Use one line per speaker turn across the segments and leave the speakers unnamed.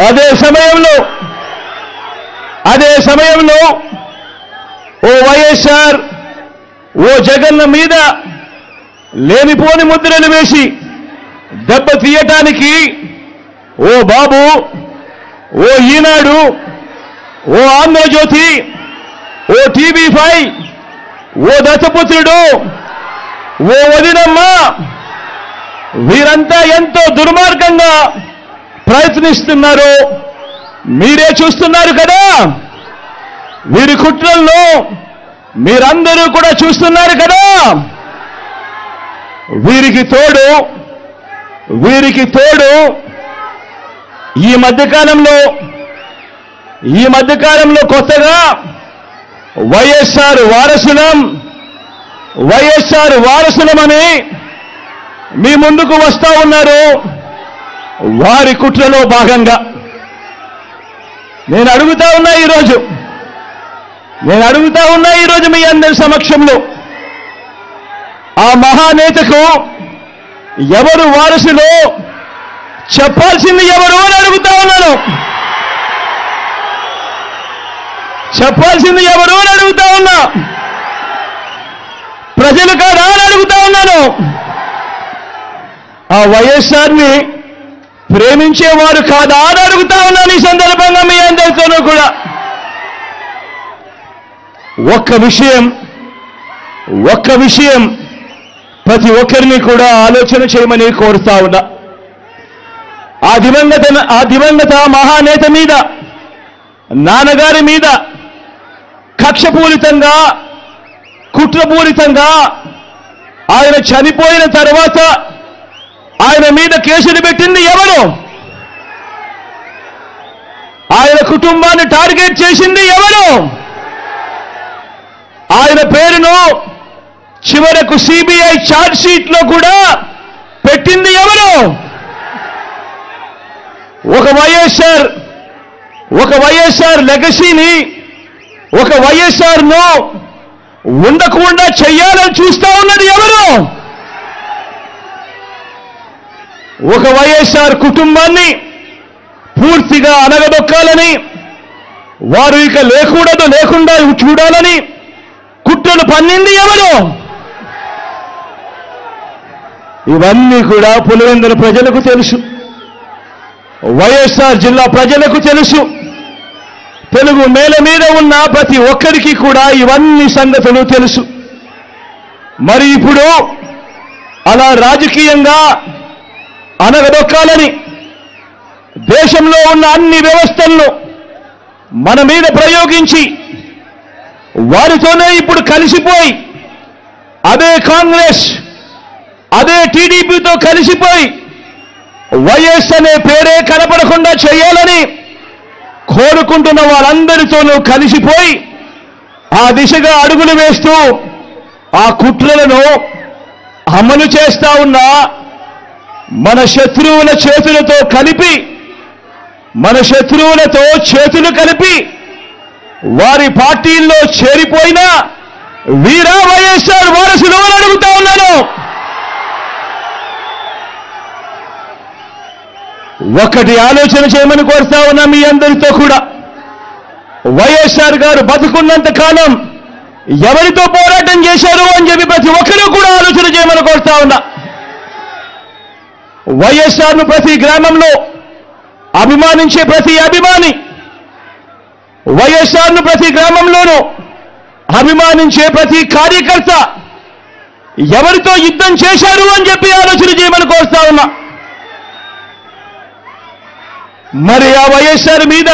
అదే సమయంలో ఓ వైఎస్ఆర్ ఓ జగన్న మీద లేనిపోని ముద్రలు వేసి దెబ్బ తీయటానికి ఓ బాబు, ఓ ఈనాడు, ఓ ఆంధ్రజ్యోతి, ఓ TV5, ఓ దత్తపుత్రుడు, ఓ వదినమ్మ, వీరంతా ఎంతో దుర్మార్గంగా ప్రయత్నిస్తున్నారు. మీరే చూస్తున్నారు కదా. వీరి కుట్రల్లో మీరందరూ కూడా చూస్తున్నారు కదా. వీరికి తోడు ఈ మధ్యకాలంలో కొత్తగా వైఎస్ఆర్ వారసులమని మీ ముందుకు వస్తా ఉన్నారు. వారి కుట్రలో భాగంగా నేను అడుగుతా ఉన్నా ఈరోజు మీ అందరి సమక్షంలో, ఆ మహానేతకు ఎవరు వారసులో చెప్పాల్సింది ఎవరు అని అడుగుతా ఉన్నాను. చెప్పాల్సింది ఎవరు అని అడుగుతా ఉన్నా. ప్రజలు కాదా అని అడుగుతా ఉన్నాను. ఆ వైఎస్ఆర్ని ప్రేమించేవారు కాదా అని అడుగుతా ఉన్నాను. ఈ సందర్భంగా మీ అందరితోనూ కూడా ఒక్క విషయం ప్రతి ఒక్కరిని కూడా ఆలోచన చేయమని కోరుతా ఉన్నా. ఆ దివంగత మహానేత మీద, నాన్నగారి మీద కక్షపూరితంగా, కుట్రపూరితంగా ఆయన చనిపోయిన తర్వాత ఆయన మీద కేసులు పెట్టింది ఎవరు? ఆయన కుటుంబాన్ని టార్గెట్ చేసింది ఎవరు? ఆయన పేరును చివరకు సిబిఐ ఛార్జ్ షీట్లో కూడా పెట్టింది ఎవరు? ఒక వైఎస్ఆర్ లెగసీని, ఒక వైఎస్ఆర్ను ఉండకుండా చెయ్యాలని చూస్తా ఉన్నది ఎవరు? ఒక వైఎస్ఆర్ కుటుంబాన్ని పూర్తిగా అనగదొక్కాలని, వారు ఇక లేకుండా చూడాలని కుట్రలు పన్నింది ఎవరు? ఇవన్నీ కూడా పులివెందుల ప్రజలకు తెలుసు, వైఎస్ఆర్ జిల్లా ప్రజలకు తెలుసు. తెలుగు నేల మీద ఉన్న ప్రతి ఒక్కరికి కూడా ఇవన్నీ సంగతులు తెలుసు. మరి ఇప్పుడు అలా రాజకీయంగా అనగదొక్కాలని దేశంలో ఉన్న అన్ని వ్యవస్థలను మన మీద ప్రయోగించి వారితోనే ఇప్పుడు కలిసిపోయి, అదే కాంగ్రెస్, అదే టీడీపీతో కలిసిపోయి వైఎస్ అనే పేరే కనపడకుండా చేయాలని కోరుకుంటున్న వాళ్ళందరితోనూ కలిసిపోయి ఆ దిశగా అడుగులు వేస్తూ ఆ కుట్రలను అమలు చేస్తా ఉన్న మన శత్రువుల చేతులతో చేతులు కలిపి వారి పార్టీల్లో చేరిపోయిన వీరా వైఎస్ఆర్ వారసులు అని అడుగుతా ఉన్నాను. ఒకటి ఆలోచన చేయమని కోరుతా ఉన్నా మీ అందరితో కూడా. వైఎస్ఆర్ గారు బతుకున్నంత కాలం ఎవరితో పోరాటం చేశారు అని చెప్పి ప్రతి ఒక్కరూ కూడా ఆలోచన చేయమని కోరుతా ఉన్నా. వైఎస్ఆర్ను ప్రతి గ్రామంలో అభిమానించే ప్రతి అభిమాని, వైఎస్ఆర్ను ప్రతి గ్రామంలోనూ అభిమానించే ప్రతి కార్యకర్త ఎవరితో యుద్ధం చేశారు అని చెప్పి ఆలోచన చేయమని కోరుతా ఉన్నా. మరి ఆ వైఎస్ఆర్ మీద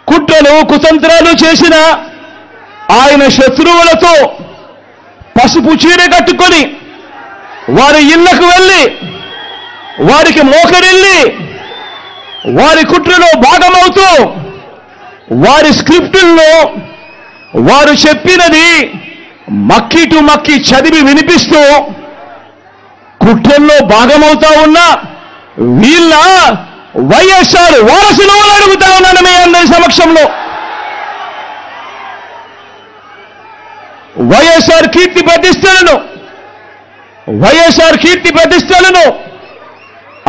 కుట్రలు కుతంత్రాలు చేసిన ఆయన శత్రువులతో పసుపు చీర కట్టుకొని వారి ఇళ్లకు వెళ్ళి వారికి మోకరిల్లి వారి కుట్రలో భాగమవుతూ వారి స్క్రిప్టుల్లో వారు చెప్పినది మక్కి టు మక్కి చదివి వినిపిస్తూ కుట్రల్లో భాగమవుతా ఉన్న వీళ్ళ వైఎస్ఆర్ వారసులు అడుగుతా ఉన్నాను మీ అందరి సమక్షంలో. వైఎస్ఆర్ కీర్తి ప్రతిష్టలను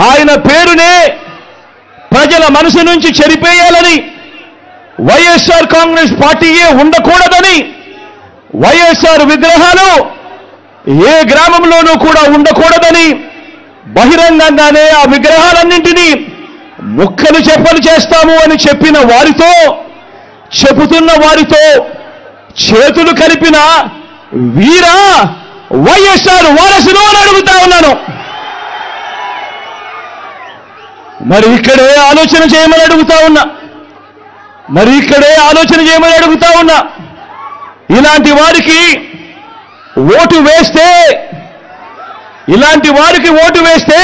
ఆయన పేరునే ప్రజల మనసు నుంచి చెరిపేయాలని, వైఎస్ఆర్ కాంగ్రెస్ పార్టీయే ఉండకూడదని, వైఎస్ఆర్ విగ్రహాలు ఏ గ్రామంలోనూ కూడా ఉండకూడదని బహిరంగంగానే ఆ విగ్రహాలన్నింటినీ ముక్కలు చెప్పలు చేస్తాము అని చెప్పిన వారితో, చెబుతున్న వారితో చేతులు కలిపిన వీరా వైఎస్ఆర్ వారసులు అని అడుగుతా ఉన్నాను. మరి ఇక్కడే ఆలోచన చేయమని అడుగుతా ఉన్నా. ఇలాంటి వారికి ఓటు వేస్తే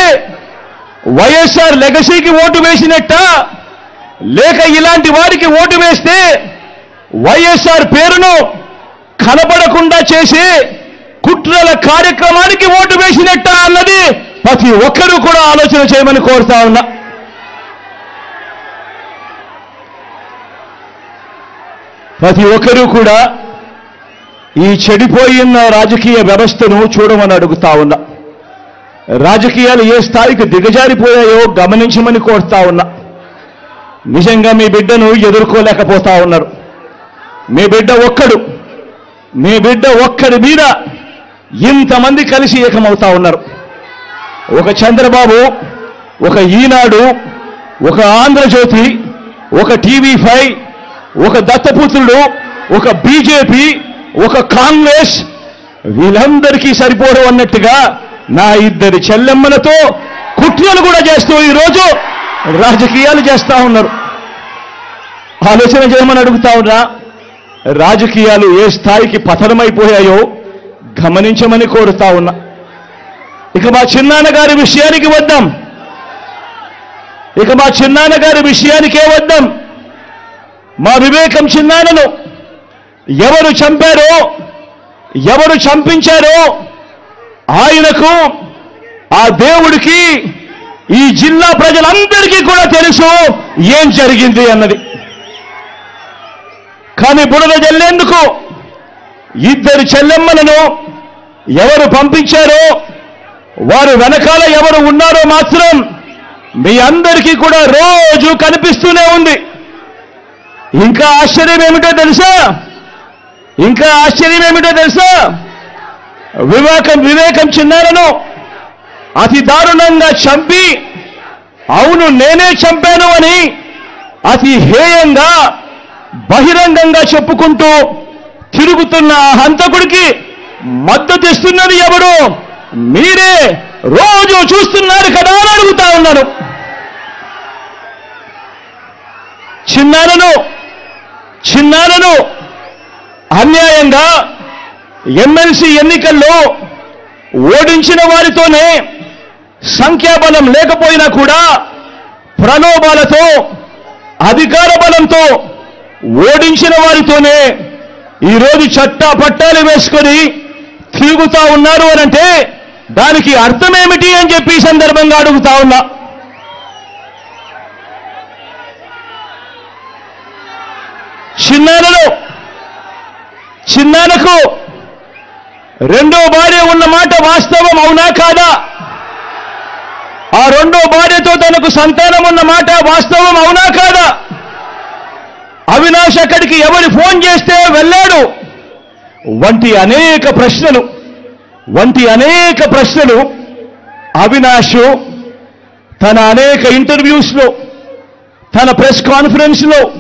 వైఎస్ఆర్ లెగసీకి ఓటు వేసినట్ట, లేక ఇలాంటి వారికి ఓటు వేస్తే వైఎస్ఆర్ పేరును కనబడకుండా చేసే కుట్రల కార్యక్రమానికి ఓటు వేసినట్ట అన్నది ప్రతి ఒక్కరూ కూడా ఆలోచన చేయమని కోరుతా ఉన్నా. ప్రతి ఒక్కరూ కూడా ఈ చెడిపోయిన రాజకీయ వ్యవస్థను చూడమని అడుగుతా ఉన్నా. రాజకీయాలు ఏ స్థాయికి దిగజారిపోయాయో గమనించమని కోరుతా ఉన్నా. నిజంగా మీ బిడ్డను ఎదుర్కోలేకపోతా ఉన్నారు. మీ బిడ్డ ఒక్కడి మీద ఇంతమంది కలిసి ఏకమవుతా ఉన్నారు. ఒక చంద్రబాబు, ఒక ఈనాడు, ఒక ఆంధ్రజ్యోతి, ఒక TV5, ఒక దత్తపుత్రుడు, ఒక బీజేపీ, ఒక కాంగ్రెస్, వీళ్ళందరికీ సరిపోరు అన్నట్టుగా నా ఇద్దరి చెల్లెమ్మలతో కుట్రలు కూడా చేస్తూ ఈరోజు రాజకీయాలు చేస్తా ఉన్నారు. ఆలోచన చేయమని అడుగుతా ఉన్నా. రాజకీయాలు ఏ స్థాయికి పతనమైపోయాయో గమనించమని కోరుతా ఉన్నా. ఇక మా చిన్నాన్నగారి విషయానికే వద్దాం. మా వివేకం చిన్నాన్నను ఎవరు చంపారో, ఎవరు చంపించారో ఆయనకు, ఆ దేవుడికి, ఈ జిల్లా ప్రజలందరికీ కూడా తెలుసు ఏం జరిగింది అన్నది. కానీ బురద జల్లేందుకు ఇద్దరు చెల్లెమ్మలను ఎవరు పంపించారో, వారు వెనకాల ఎవరు ఉన్నారో మాత్రం మీ అందరికీ కూడా రోజు కనిపిస్తూనే ఉంది. ఇంకా ఆశ్చర్యం ఏమిటో తెలుసా? వివేకం చిన్నారను అతి దారుణంగా చంపి, అవును నేనే చంపాను అని అతి హేయంగా బహిరంగంగా చెప్పుకుంటూ తిరుగుతున్న హంతకుడికి మద్దతు ఇస్తున్నది ఎవరు? మీరే రోజు చూస్తున్నారు కదా అని అడుగుతా ఉన్నాను. చిన్నారను అన్యాయంగా ఎమ్మెల్సీ ఎన్నికల్లో ఓడించిన వారితోనే, సంఖ్యాబలం లేకపోయినా కూడా ప్రలోభాలతో, అధికార బలంతో ఓడించిన వారితోనే ఈరోజు చట్టా పట్టాలు వేసుకొని తిరుగుతా ఉన్నారు అనంటే దానికి అర్థమేమిటి అని చెప్పి ఈ సందర్భంగా అడుగుతా ఉన్నా. చిన్నానకు రెండో భార్య ఉన్న మాట వాస్తవం అవునా కాదా? ఆ రెండో భార్యతో తనకు సంతానం ఉన్న మాట వాస్తవం అవునా కాదా? అవినాష్ అక్కడికి ఎవరు ఫోన్ చేస్తే వెళ్ళాడు వంటి అనేక ప్రశ్నలు అవినాష్ తన అనేక ఇంటర్వ్యూస్లో, తన ప్రెస్ కాన్ఫరెన్స్లో